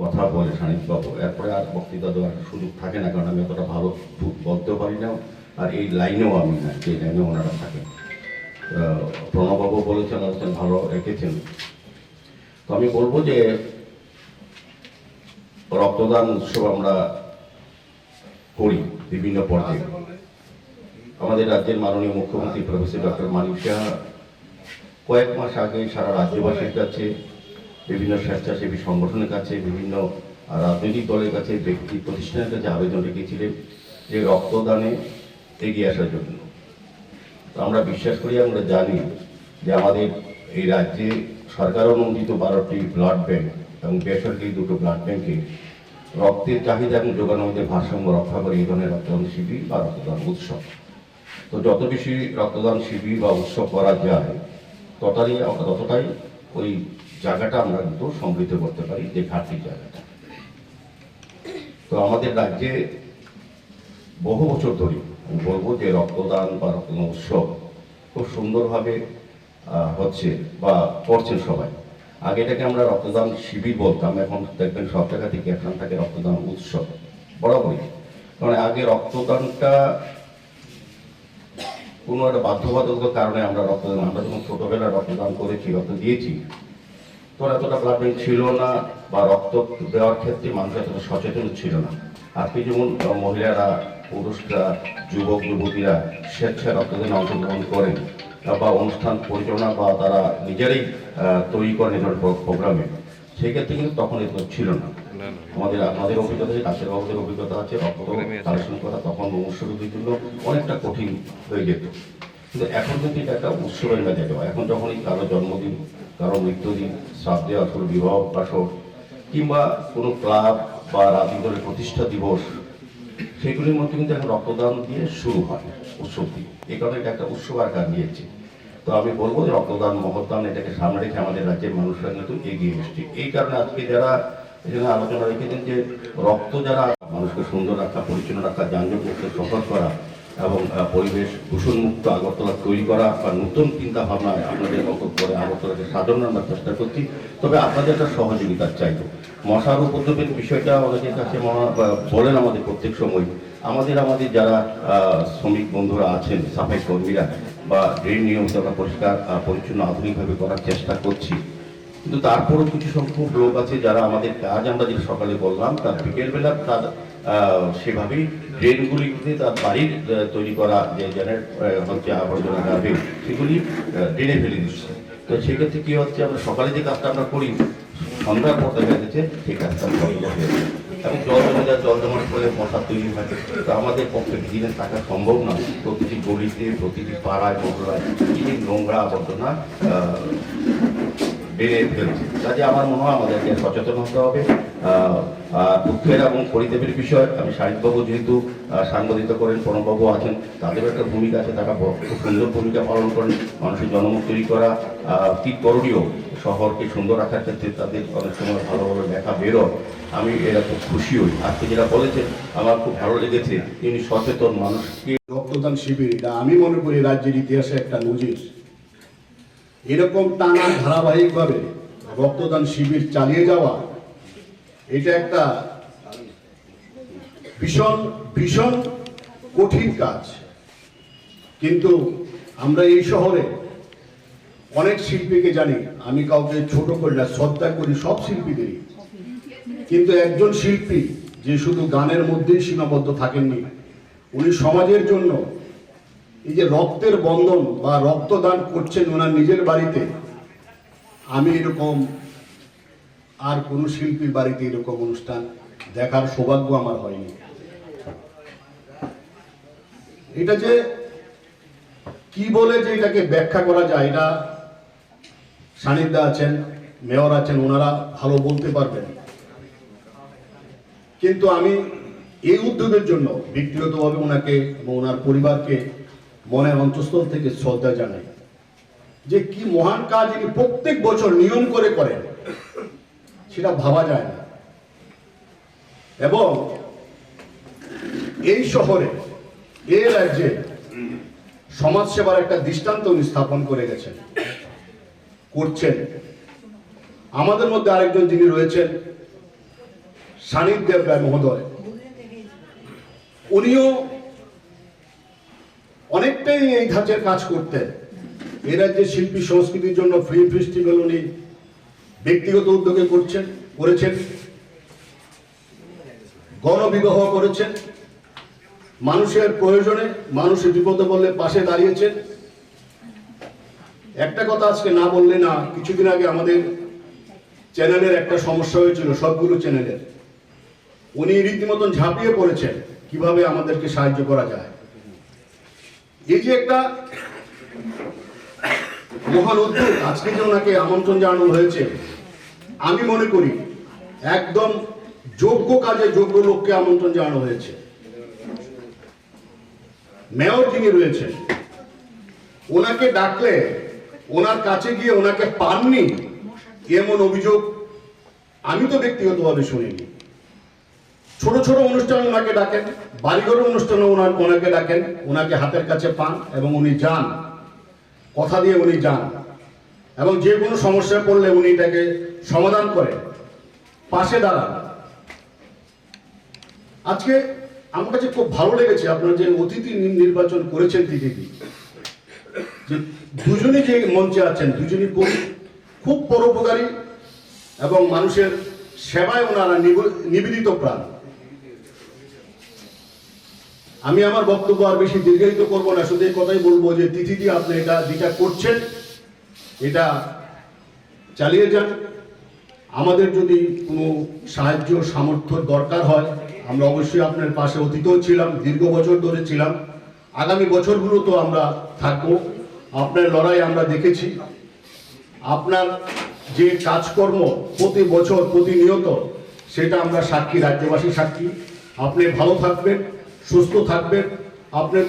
কথা বলে সানিকবাবু, এরপরে আর বক্তৃতা দেওয়ার সুযোগ থাকে না, কারণ আমি অতটা ভালো বলতেও পারি না, আর এই লাইনেও আমি না, যে লাইনে ওনারা থাকেন। প্রণববাবু বলেছেন, আলোচনা ভালো রেখেছেন। তো আমি বলবো যে রক্তদান উৎসব আমরা করি বিভিন্ন পর্যায়ে। আমাদের রাজ্যের মাননীয় মুখ্যমন্ত্রী প্রফেসর ডক্টর মানিক সাহা কয়েক মাস আগে সারা রাজ্যবাসীর কাছে, বিভিন্ন স্বেচ্ছাসেবী সংগঠনের কাছে, বিভিন্ন রাজনৈতিক দলের কাছে, ব্যক্তি প্রতিষ্ঠানের কাছে আবেদন রেখেছিলেন যে রক্তদানে এগিয়ে আসার জন্য। তো আমরা বিশ্বাস করি, আমরা জানি যে আমাদের এই রাজ্যে সরকার অনুমোদিত 12টি ব্লাড ব্যাংক এবং বেসরকারি 2টো ব্লাড ব্যাংকে রক্তের চাহিদা এবং যোগানোদের ভারসাম্য রক্ষা করে এই ধরনের রক্তদান শিবির বা রক্তদান উৎসব। তো যত বেশি রক্তদান শিবির বা উৎসব করা যায় ততটাই ওই জায়গাটা আমরা কিন্তু সমৃদ্ধ করতে পারি, যে ঘাটতির জায়গাটা। তো আমাদের রাজ্যে বহু বছর ধরে আমি বলবো যে রক্তদান বা রক্তদান উৎসব খুব সুন্দরভাবে হচ্ছে বা করছেন সবাই। আগে এটাকে আমরা রক্তদান শিবির বলতাম, এখন দেখবেন সব জায়গা থেকে এখন থাকে রক্তদান উৎসব বরাবরই। কারণ আগে রক্তদানটা কোনো একটা বাধ্যবাধকতার কারণে আমরা যখন ছোটবেলায় রক্তদান করেছি, রক্ত দিয়েছি, তখন এতটা ব্লাড ব্যাংক ছিল না, বা রক্ত দেওয়ার ক্ষেত্রে মানুষ এতটা সচেতন ছিল না। আজকে যেমন মহিলারা, পুরুষরা, যুবক যুবতীরা স্বেচ্ছায় রক্তদানে অংশগ্রহণ করেন বা অনুষ্ঠান পরিচালনা বা তারা নিজেরাই তৈরি করেন এই ধরনের প্রোগ্রামে, সেই ক্ষেত্রে কিন্তু তখন এত ছিল না। আপনাদের অভিজ্ঞতা আছে, ডাক্তার বাবুদের অভিজ্ঞতা আছে, রক্ত কালেকশন করা তখন মুমূর্ষুদের জন্য অনেকটা কঠিন হয়ে যেত। কিন্তু এখন কিন্তু এটা একটা উৎসবের মেজাজে যাওয়া। এখন যখনই কারো জন্মদিন, কারো মৃত্যুদিন, শ্রাদ্ধে আসল, বিবাহ বাসর, কিংবা কোনো ক্লাব বা রাজনৈতিক দলের প্রতিষ্ঠা দিবস, সেগুলির মধ্যে কিন্তু এখন রক্তদান দিয়ে শুরু হয় উৎসবটি। এই কারণে এটা একটা উৎসব আকার নিয়েছে। তো আমি বলবো যে রক্তদান মহৎদান এটাকে সামনে রেখে আমাদের রাজ্যের মানুষরা কিন্তু এগিয়ে এসছে। এই কারণে আজকে যারা এখানে আলোচনা রেখেছেন যে রক্ত যারা মানুষকে সুন্দর রাখা, পরিচ্ছন্ন রাখা, যানজট মুক্ত সফর করা এবং পরিবেশ দূষণমুক্ত আগরতলা তৈরি করা বা নতুন চিন্তা ভাবনা আপনাদের করে আগরতলাকে সাজানো আমরা চেষ্টা করছি। তবে আপনাদের একটা সহযোগিতা চাইব। মশার উপদ্রবের বিষয়টা অনেকের কাছে বলেন আমাদের প্রত্যেক সময়। আমাদের যারা শ্রমিক বন্ধুরা আছেন, সাফাই কর্মীরা বা ড্রেন নিয়মিত আমরা পরিষ্কার পরিচ্ছন্ন আধুনিকভাবে করার চেষ্টা করছি, কিন্তু তারপরও কিছু সংখ্যক লোক আছে যারা আমাদের কাজ আমরা যেটা সকালে বললাম তার বিকেলবেলা তার সেভাবেই ড্রেনগুলিতে তার বাড়ির তৈরি করা যে ড্রেনের হচ্ছে আবর্জনা গাবে সেগুলি ড্রেনে ফেলে দিচ্ছে। তো সেক্ষেত্রে কি হচ্ছে, আমরা সকালে যে কাজটা আমরা করি, সন্ধ্যার পর দেখা যাচ্ছে সেই কাজটা বন্ধ হয়ে যায় এবং জল জমাট করে মশা তৈরি হয়। তো আমাদের পক্ষে দিনে থাকা সম্ভব নয় প্রতিটি গলিতে, প্রতিটি পাড়ায় মহল্লায় কি নোংরা আবর্জনা বেড়ে ফেলছে। কাজে আমার মনে হয় আমাদেরকে সচেতন হতে হবে। দুঃখের এবং পরিদেবের বিষয়, আমি সাহিত্যবাবু যেহেতু সাংবাদিকতা করেন, প্রণববাবু আছেন, তাদেরও একটা ভূমিকা আছে, তারা খুব সুন্দর ভূমিকা পালন করেন মানুষের জনমত তৈরি করা। কি করণীয় শহরকে সুন্দর রাখার ক্ষেত্রে তাদের অনেক সময় ভালোভাবে লেখা বেরোয়। আমি এরা খুব খুশি হই। আজকে যেটা বলেছেন আমার খুব ভালো লেগেছে, তিনি সচেতন মানুষকে। রক্তদান শিবির, এটা আমি মনে করি রাজ্যের ইতিহাসে একটা নজির। এরকম টানা ধারাবাহিকভাবে রক্তদান শিবির চালিয়ে যাওয়া, এটা একটা ভীষণ ভীষণ কঠিন কাজ। কিন্তু আমরা এই শহরে অনেক শিল্পীকে জানি, আমি কাউকে ছোট করি না, শ্রদ্ধা করি সব শিল্পীদেরই, কিন্তু একজন শিল্পী যে শুধু গানের মধ্যেই সীমাবদ্ধ থাকেননি, উনি সমাজের জন্য এই যে রক্তের বন্ধন বা রক্তদান করছেন ওনার নিজের বাড়িতে। আমি এরকম আর কোনো শিল্পীর বাড়িতে এরকম অনুষ্ঠান দেখার সৌভাগ্য আমার হয়নি। এটা যে কি বলে যে এটাকে ব্যাখ্যা করা যায়, এটা সানিধ্যা আছেন, মেয়র আছেন, ওনারা ভালো বলতে পারবেন। কিন্তু আমি এই উদ্যোগের জন্য ব্যক্তিগতভাবে ওনাকে এবং ওনার পরিবারকে মনের অন্তঃস্থল থেকে শ্রদ্ধা জানাই, যে কি মহান কাজ ইনি প্রত্যেক বছর নিয়ম করে করেন, সেটা ভাবা যায় না। এবং এই শহরে, এই রাজ্যে সমাজসেবার একটা দৃষ্টান্ত উনি স্থাপন করে গেছেন, করছেন। আমাদের মধ্যে আরেকজন যিনি রয়েছেন, সানিদ দেব রায় মহোদয়, উনিও অনেকটাই এই ধাঁচের কাজ করতেন। এ রাজ্যের শিল্পী সংস্কৃতির জন্য ফিল্ম ফেস্টিভ্যাল উনি ব্যক্তিগত উদ্যোগে করেছেন, গণবিবাহ করেছেন, মানুষের প্রয়োজনে, মানুষের বিপদে বললে পাশে দাঁড়িয়েছেন। একটা কথা আজকে না বললে না, কিছুদিন আগে আমাদের চ্যানেলের একটা সমস্যা হয়েছিল, সবগুলো চ্যানেলের। উনি রীতিমতন ঝাঁপিয়ে পড়েছেন কিভাবে আমাদেরকে সাহায্য করা যায়। এই যে একটা মহান উদ্যোগ, আজকে যে ওনাকে আমন্ত্রণ জানানো হয়েছে, আমি মনে করি একদম যোগ্য কাজে যোগ্য লোককে আমন্ত্রণ জানানো হয়েছে। মেয়র যিনি রয়েছেন, ওনাকে ডাকলে ওনার কাছে গিয়ে ওনাকে পাননি এমন অভিযোগ আমি তো ব্যক্তিগতভাবে শুনিনি। ছোট ছোট অনুষ্ঠানে ওনাকে ডাকেন, বাড়িঘরের অনুষ্ঠানে ওনাকে ডাকেন, ওনাকে হাতের কাছে পান এবং উনি যান, কথা দিয়ে উনি যান, এবং যে কোনো সমস্যায় পড়লে উনি এটাকে সমাধান করেন, পাশে দাঁড়ান। আজকে আমার কাছে খুব ভালো লেগেছে আপনারা যে অতিথি নির্বাচন করেছেন টিটিভি, যে দুজনই যে মঞ্চে আছেন, দুজনই খুব পরোপকারী এবং মানুষের সেবায় ওনারা নিবেদিত প্রাণ। আমি আমার বক্তব্য আর বেশি দীর্ঘায়িত করবো না, শুধু এই কথাই বলবো যে তিথিটি আপনি এটা যেটা করছেন এটা চালিয়ে যান। আমাদের যদি কোনো সাহায্য সামর্থ্য দরকার হয়, আমরা অবশ্যই আপনার পাশে অতীতও ছিলাম, দীর্ঘ বছর ধরে ছিলাম, আগামী বছরগুলো তো আমরা থাকবো। আপনার লড়াই আমরা দেখেছি, আপনার যে কাজকর্ম প্রতি বছর প্রতিনিয়ত, সেটা আমরা সাক্ষী, রাজ্যবাসী সাক্ষী। আপনি ভালো থাকবেন, সুস্থ থাকবেন, আপনার